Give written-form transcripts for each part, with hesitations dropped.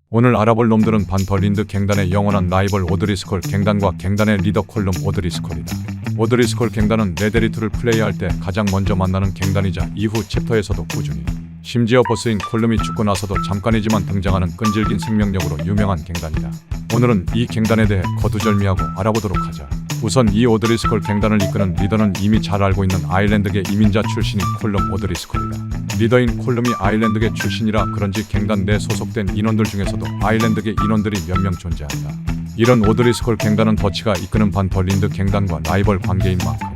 오늘 알아볼 놈들은 반덜린드 갱단의 영원한 라이벌 오드리스콜 갱단과 갱단의 리더 콜룸 오드리스콜이다. 오드리스콜 갱단은 레데리투를 플레이할 때 가장 먼저 만나는 갱단이자 이후 챕터에서도 꾸준히, 심지어 보스인 콜룸이 죽고 나서도 잠깐이지만 등장하는 끈질긴 생명력으로 유명한 갱단이다. 오늘은 이 갱단에 대해 거두절미하고 알아보도록 하자. 우선 이 오드리스콜 갱단을 이끄는 리더는 이미 잘 알고 있는 아일랜드계 이민자 출신인 콜룸 오드리스콜이다. 리더인 콜룸이 아일랜드계 출신이라 그런지 갱단 내 소속된 인원들 중에서도 아일랜드계 인원들이 몇 명 존재한다. 이런 오드리스콜 갱단은 더치가 이끄는 반덜린드 갱단과 라이벌 관계인 만큼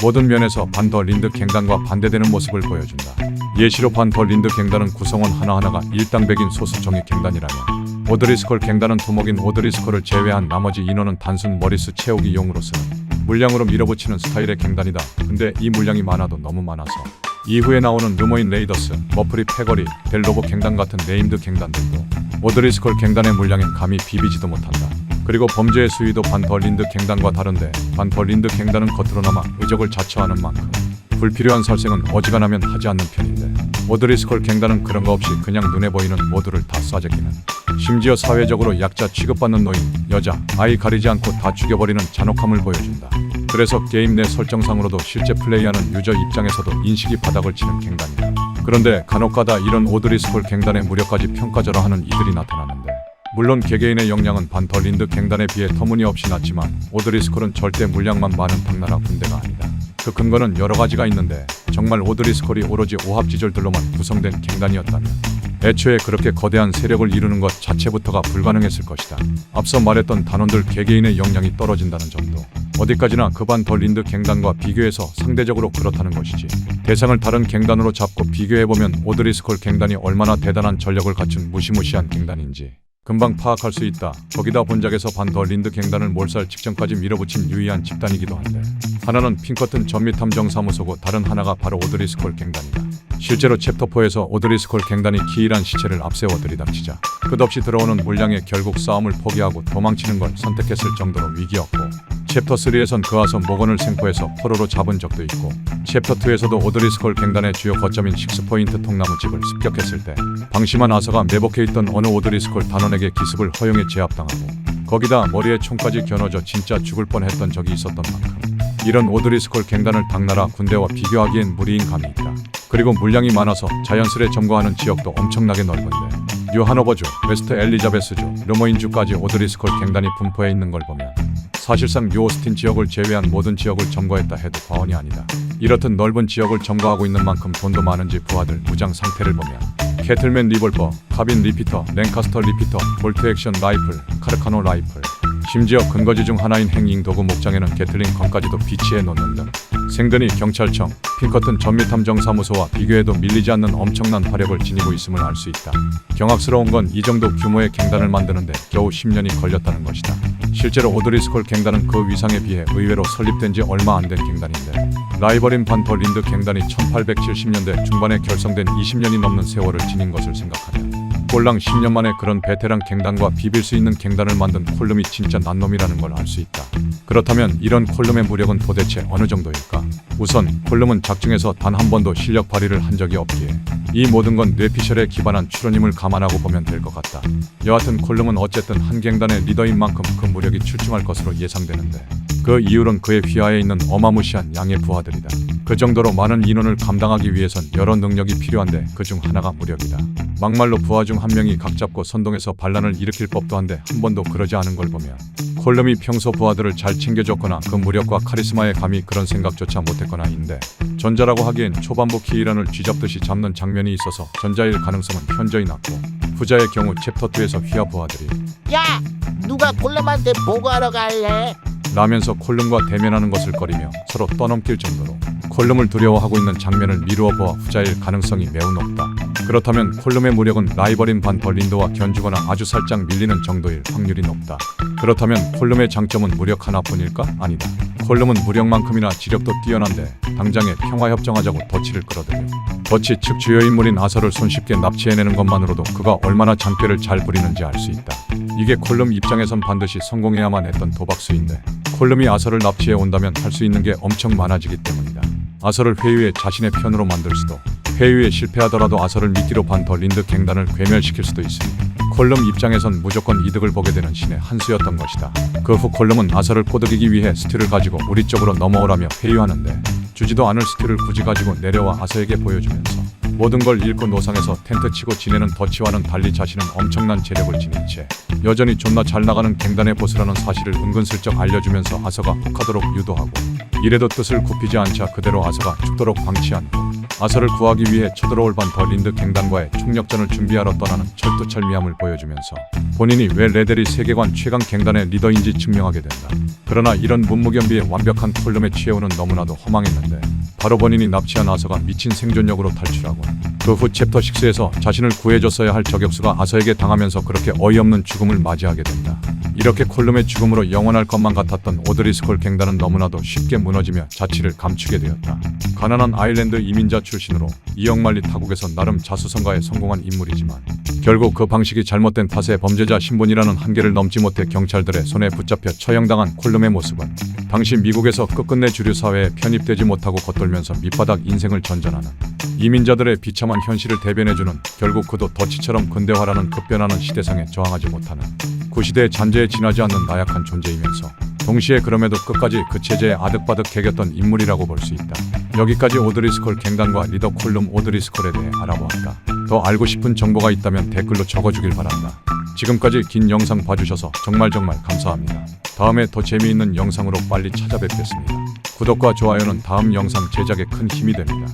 모든 면에서 반덜린드 갱단과 반대되는 모습을 보여준다. 예시로 반덜린드 갱단은 구성원 하나하나가 일당백인 소수 정예 갱단이라면 오드리스콜 갱단은 두목인 오드리스콜을 제외한 나머지 인원은 단순 머리수 채우기 용으로 쓰는 물량으로 밀어붙이는 스타일의 갱단이다. 근데 이 물량이 많아도 너무 많아서 이후에 나오는 르모인 레이더스, 머프리 패거리, 델로보 갱단 같은 네임드 갱단들도 오드리스콜 갱단의 물량엔 감히 비비지도 못한다. 그리고 범죄의 수위도 반덜린드 갱단과 다른데 반덜린드 갱단은 겉으로나마 의적을 자처하는 만큼 불필요한 살생은 어지간하면 하지 않는 편인데 오드리스콜 갱단은 그런 거 없이 그냥 눈에 보이는 모두를 다 쏴제기는, 심지어 사회적으로 약자 취급받는 노인, 여자, 아이 가리지 않고 다 죽여버리는 잔혹함을 보여준다. 그래서 게임 내 설정상으로도 실제 플레이하는 유저 입장에서도 인식이 바닥을 치는 갱단이다. 그런데 간혹가다 이런 오드리스콜 갱단의 무력까지 평가절하하는 이들이 나타나는데, 물론 개개인의 역량은 반덜린드 갱단에 비해 터무니없이 낮지만 오드리스콜은 절대 물량만 많은 당나라 군대가 아니다. 그 근거는 여러 가지가 있는데, 정말 오드리스콜이 오로지 오합지졸들로만 구성된 갱단이었다면 애초에 그렇게 거대한 세력을 이루는 것 자체부터가 불가능했을 것이다. 앞서 말했던 단원들 개개인의 역량이 떨어진다는 점도 어디까지나 그 반덜린드 갱단과 비교해서 상대적으로 그렇다는 것이지, 대상을 다른 갱단으로 잡고 비교해보면 오드리스콜 갱단이 얼마나 대단한 전력을 갖춘 무시무시한 갱단인지 금방 파악할 수 있다. 거기다 본작에서 반덜린드 갱단을 몰살 직전까지 밀어붙인 유의한 집단이기도 한데, 하나는 핑커튼 전미탐정사무소고 다른 하나가 바로 오드리스콜 갱단이다. 실제로 챕터 4에서 오드리스콜 갱단이 기일한 시체를 앞세워 들이닥치자 끝없이 들어오는 물량에 결국 싸움을 포기하고 도망치는 걸 선택했을 정도로 위기였고, 챕터 3에선 그아서 모건을 생포해서 포로로 잡은 적도 있고, 챕터 2에서도 오드리스콜 갱단의 주요 거점인 식스포인트 통나무 집을 습격했을 때 방심한 아서가 매복해 있던 어느 오드리스콜 단원에게 기습을 허용해 제압당하고 거기다 머리에 총까지 겨눠져 진짜 죽을 뻔했던 적이 있었던 만큼 이런 오드리스콜 갱단을 당나라 군대와 비교하기엔 무리인 감이 있다. 그리고 물량이 많아서 자연스레 점거하는 지역도 엄청나게 넓은데, 뉴하노버주, 웨스트 엘리자베스주, 르모인주까지 오드리스콜 갱단이 분포해 있는 걸 보면 사실상 뉴오스틴 지역을 제외한 모든 지역을 점거했다 해도 과언이 아니다. 이렇듯 넓은 지역을 점거하고 있는 만큼 돈도 많은지 부하들 무장 상태를 보면 캐틀맨 리볼버, 카빈 리피터, 랭카스터 리피터, 볼트 액션 라이플, 카르카노 라이플, 심지어 근거지 중 하나인 행잉 도구 목장에는 게틀링 건까지도 비치해 놓는 등 생드니 경찰청, 핑커튼 전미탐정사무소와 비교해도 밀리지 않는 엄청난 화력을 지니고 있음을 알 수 있다. 경악스러운 건 이 정도 규모의 갱단을 만드는데 겨우 10년이 걸렸다는 것이다. 실제로 오드리스콜 갱단은 그 위상에 비해 의외로 설립된 지 얼마 안 된 갱단인데, 라이벌인 반덜린드 갱단이 1870년대 중반에 결성된 20년이 넘는 세월을 지닌 것을 생각하면 꼴랑 10년 만에 그런 베테랑 갱단과 비빌 수 있는 갱단을 만든 콜룸이 진짜 난놈이라는 걸 알 수 있다. 그렇다면 이런 콜룸의 무력은 도대체 어느 정도일까? 우선 콜룸은 작중에서 단 한 번도 실력 발휘를 한 적이 없기에 이 모든 건 뇌피셜에 기반한 추론임을 감안하고 보면 될 것 같다. 여하튼 콜룸은 어쨌든 한 갱단의 리더인 만큼 그 무력이 출중할 것으로 예상되는데, 그 이유는 그의 휘하에 있는 어마무시한 양의 부하들이다. 그 정도로 많은 인원을 감당하기 위해선 여러 능력이 필요한데 그 중 하나가 무력이다. 막말로 부하 중 한 명이 각 잡고 선동해서 반란을 일으킬 법도 한데 한 번도 그러지 않은 걸 보면 콜룸이 평소 부하들을 잘 챙겨줬거나 그 무력과 카리스마에 감히 그런 생각조차 못했거나인데, 전자라고 하기엔 초반부 키이런을 쥐잡듯이 잡는 장면이 있어서 전자일 가능성은 현저히 낮고, 후자의 경우 챕터 2에서 휘하 부하들이 야! 누가 콜룸한테 보고하러 갈래? 라면서 콜룸과 대면하는 것을 꺼리며 서로 떠넘길 정도로 콜룸을 두려워하고 있는 장면을 미루어 보아 후자일 가능성이 매우 높다. 그렇다면 콜룸의 무력은 라이벌인 반덜린드와 견주거나 아주 살짝 밀리는 정도일 확률이 높다. 그렇다면 콜룸의 장점은 무력 하나뿐일까? 아니다. 콜룸은 무력만큼이나 지력도 뛰어난데 당장에 평화협정하자고 더치를 끌어들여 더치 측 주요 인물인 아서를 손쉽게 납치해내는 것만으로도 그가 얼마나 장패를 잘 부리는지 알 수 있다. 이게 콜룸 입장에선 반드시 성공해야만 했던 도박수인데, 콜룸이 아서를 납치해 온다면 할 수 있는 게 엄청 많아지기 때문이다. 아서를 회유해 자신의 편으로 만들 수도, 회유에 실패하더라도 아서를 미끼로 반덜린드 갱단을 괴멸시킬 수도 있으니 콜룸 입장에선 무조건 이득을 보게 되는 신의 한 수였던 것이다. 그 후 콜룸은 아서를 꼬드기기 위해 스틸을 가지고 우리 쪽으로 넘어오라며 회유하는데 주지도 않을 스틸을 굳이 가지고 내려와 아서에게 보여주면서 모든 걸 잃고 노상에서 텐트 치고 지내는 더치와는 달리 자신은 엄청난 재력을 지닌 채 여전히 존나 잘 나가는 갱단의 보스라는 사실을 은근슬쩍 알려주면서 아서가 혹하도록 유도하고 이래도 뜻을 굽히지 않자 그대로 아서가 죽도록 방치한 후 아서를 구하기 위해 쳐들어올 반더린드 갱단과의 총력전을 준비하러 떠나는 철두철미함을 보여주면서 본인이 왜 레데리 세계관 최강 갱단의 리더인지 증명하게 된다. 그러나 이런 문무겸비의 완벽한 콜룸에 취해오는 너무나도 허망했는데 바로 본인이 납치한 아서가 미친 생존력으로 탈출하고 그 후 챕터 6에서 자신을 구해줬어야 할 저격수가 아서에게 당하면서 그렇게 어이없는 죽음을 맞이하게 된다. 이렇게 콜룸의 죽음으로 영원할 것만 같았던 오드리스콜 갱단은 너무나도 쉽게 무너지며 자취를 감추게 되었다. 가난한 아일랜드 이민자 출신으로 이영만리 타국에서 나름 자수성가에 성공한 인물이지만 결국 그 방식이 잘못된 탓에 범죄자 신분이라는 한계를 넘지 못해 경찰들의 손에 붙잡혀 처형당한 콜룸의 모습은 당시 미국에서 끝끝내 주류 사회에 편입되지 못하고 겉돌면서 밑바닥 인생을 전전하는 이민자들의 비참한 현실을 대변해주는 결국 그도 더치처럼 근대화라는 급변하는 시대상에 저항하지 못하는 구시대의 잔재에 지나지 않는 나약한 존재이면서 동시에 그럼에도 끝까지 그 체제에 아득바득 개겼던 인물이라고 볼 수 있다. 여기까지 오드리스콜 갱단과 리더 콜룸 오드리스콜에 대해 알아보았다. 더 알고 싶은 정보가 있다면 댓글로 적어주길 바란다. 지금까지 긴 영상 봐주셔서 정말 감사합니다. 다음에 더 재미있는 영상으로 빨리 찾아뵙겠습니다. 구독과 좋아요는 다음 영상 제작에 큰 힘이 됩니다.